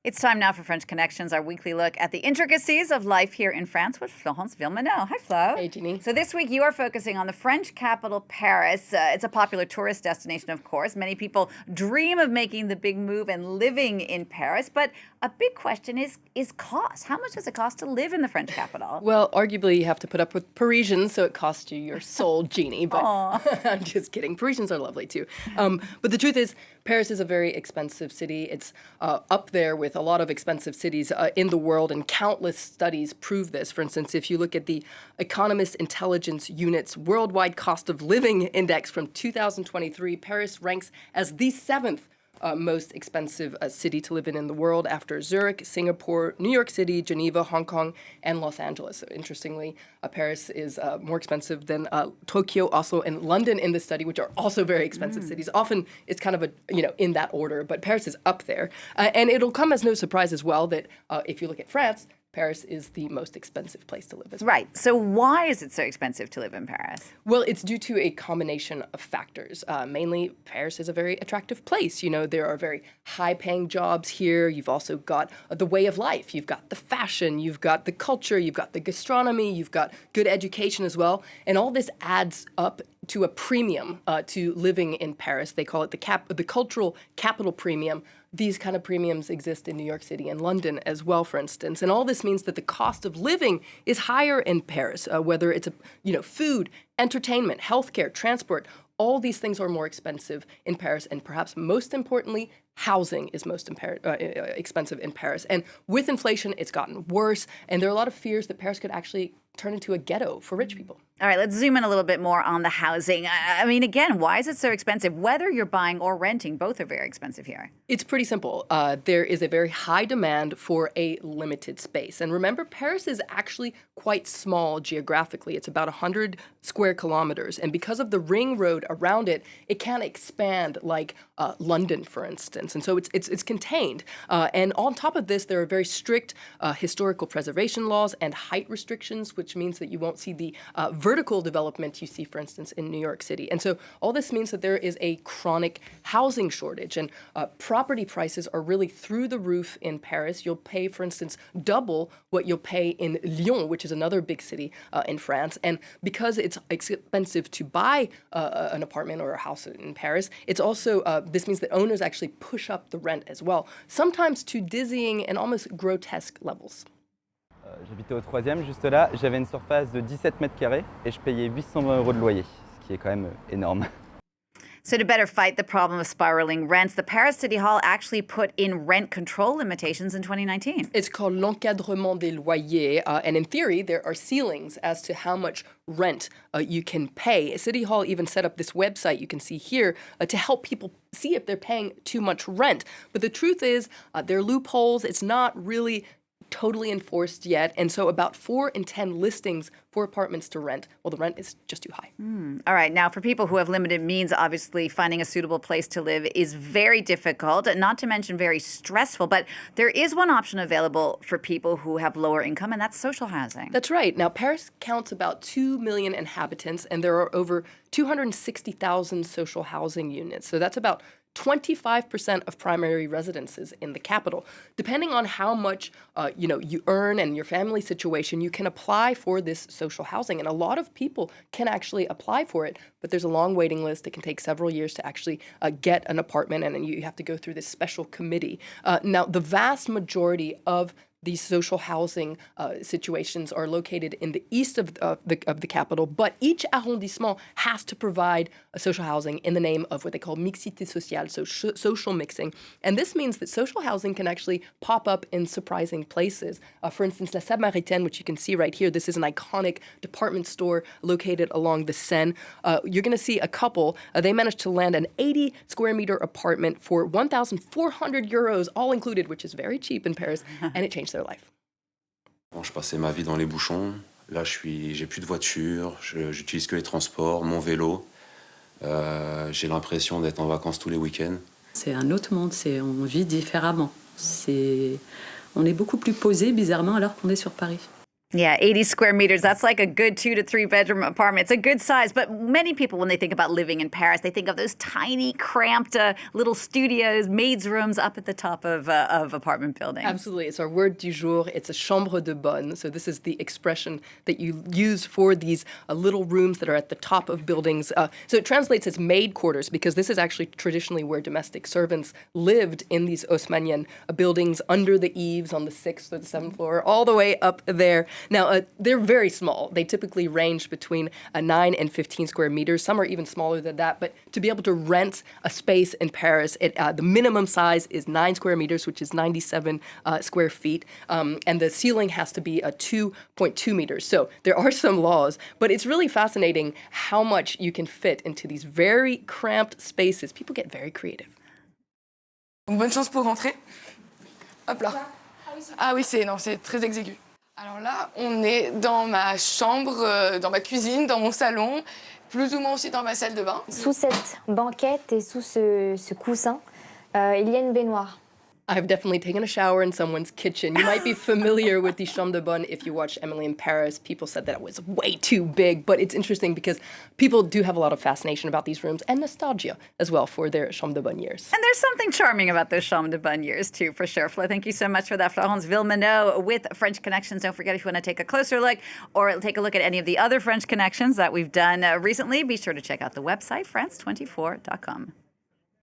It's time now for French Connections, our weekly look at the intricacies of life here in France with Florence Villeminot. Hi, Flo. Hey, Jeannie. So this week you are focusing on the French capital, Paris. It's a popular tourist destination, of course. Many people dream of making the big move and living in Paris. But a big question is cost. How much does it cost to live in the French capital? Well, arguably you have to put up with Parisians, so it costs you your soul, Jeannie. But I'm just kidding. Parisians are lovely too. But the truth is, Paris is a very expensive city. It's up there with a lot of expensive cities in the world, and countless studies prove this. For instance, if you look at the Economist Intelligence Unit's Worldwide Cost of Living Index from 2023, Paris ranks as the seventh most expensive city to live in the world after Zurich, Singapore, New York City, Geneva, Hong Kong, and Los Angeles. So interestingly, Paris is more expensive than Tokyo, Oslo, and London in this study, which are also very expensive cities. Often it's kind of in that order, but Paris is up there. And it'll come as no surprise as well that if you look at France, Paris is the most expensive place to live as well. Right. So why is it so expensive to live in Paris? Well, it's due to a combination of factors. Mainly, Paris is a very attractive place. You know, there are very high-paying jobs here. You've also got the way of life. You've got the fashion. You've got the culture. You've got the gastronomy. You've got good education as well. And all this adds up to a premium to living in Paris. They call it the cultural capital premium. These kind of premiums exist in New York City and London as well, for instance. And all this means that the cost of living is higher in Paris, whether it's food, entertainment, healthcare, transport. All these things are more expensive in Paris, and perhaps most importantly, housing is most expensive in Paris. And with inflation, it's gotten worse, and there are a lot of fears that Paris could actually turn into a ghetto for rich people. All right, let's zoom in a little bit more on the housing. I mean, again, why is it so expensive? Whether you're buying or renting, both are very expensive here. It's pretty simple. There is a very high demand for a limited space. And remember, Paris is actually quite small geographically. It's about 100 square kilometers. And because of the ring road around it, it can't expand like London, for instance. And so it's contained. And on top of this, there are very strict historical preservation laws and height restrictions, which means that you won't see the vertical development you see, for instance, in New York City. And so all this means that there is a chronic housing shortage, and property prices are really through the roof in Paris. You'll pay, for instance, double what you'll pay in Lyon, which is another big city in France. And because it's expensive to buy an apartment or a house in Paris, it's also, this means that owners actually push up the rent as well, sometimes to dizzying and almost grotesque levels. J'habitais au troisième, juste là. J'avais une surface de 17 mètres carrés et je payais 820 € de loyer, ce qui est quand même énorme. So to better fight the problem of spiraling rents, the Paris City Hall actually put in rent control limitations in 2019. It's called l'encadrement des loyers, and in theory, there are ceilings as to how much rent you can pay. City Hall even set up this website you can see here to help people see if they're paying too much rent. But the truth is, there are loopholes. It's not really totally enforced yet, and so about 4 in 10 listings for apartments to rent, well, the rent is just too high. All right, now for people who have limited means, obviously finding a suitable place to live is very difficult, not to mention very stressful, but there is one option available for people who have lower income, and that's social housing. That's right. Now, Paris counts about 2 million inhabitants, and there are over 260,000 social housing units, so that's about 25% of primary residences in the capital. Depending on how much you earn and your family situation, you can apply for this social housing. And a lot of people can actually apply for it, but there's a long waiting list. It can take several years to actually get an apartment, and then you have to go through this special committee. Now, the vast majority of these social housing situations are located in the east of the capital, but each arrondissement has to provide a social housing in the name of what they call mixité sociale, so social mixing. And this means that social housing can actually pop up in surprising places. For instance, La Samaritaine, which you can see right here, this is an iconic department store located along the Seine. You're going to see a couple. They managed to land an 80 square meter apartment for 1,400 euros, all included, which is very cheap in Paris, and it changed their life. Bon, je passais ma vie dans les bouchons. Là, j'ai plus de voiture. J'utilise que les transports, mon vélo. J'ai l'impression d'être en vacances tous les week-ends. C'est un autre monde. On vit différemment. On est beaucoup plus posé, bizarrement, alors qu'on est sur Paris. Yeah, 80 square meters. That's like a good 2 to 3 bedroom apartment. It's a good size. But many people, when they think about living in Paris, they think of those tiny, cramped little studios, maids' rooms up at the top of apartment buildings. Absolutely. It's our word du jour. It's a chambre de bonne. So this is the expression that you use for these little rooms that are at the top of buildings. So it translates as maid quarters because this is actually traditionally where domestic servants lived in these Haussmannian buildings under the eaves on the 6th or the 7th floor, all the way up there. Now, they're very small. They typically range between 9 and 15 square meters. Some are even smaller than that. But to be able to rent a space in Paris, the minimum size is 9 square meters, which is 97 square feet. And the ceiling has to be 2.2 meters. So there are some laws. But it's really fascinating how much you can fit into these very cramped spaces. People get very creative. Bonne chance pour rentrer. Hop là. Ah oui, c'est très exigu. Alors là, on est dans ma chambre, dans ma cuisine, dans mon salon, plus ou moins aussi dans ma salle de bain. Sous cette banquette et sous ce coussin, il y a une baignoire. I've definitely taken a shower in someone's kitchen. You might be familiar with the Chambre de Bonne if you watched Emily in Paris. People said that it was way too big, but it's interesting because people do have a lot of fascination about these rooms and nostalgia as well for their Chambre de Bonne years. And there's something charming about those Chambre de Bonne years, too, for sure. Flo, thank you so much for that. Florence Villeminot with French Connections. Don't forget, if you want to take a closer look or take a look at any of the other French Connections that we've done recently, be sure to check out the website, france24.com.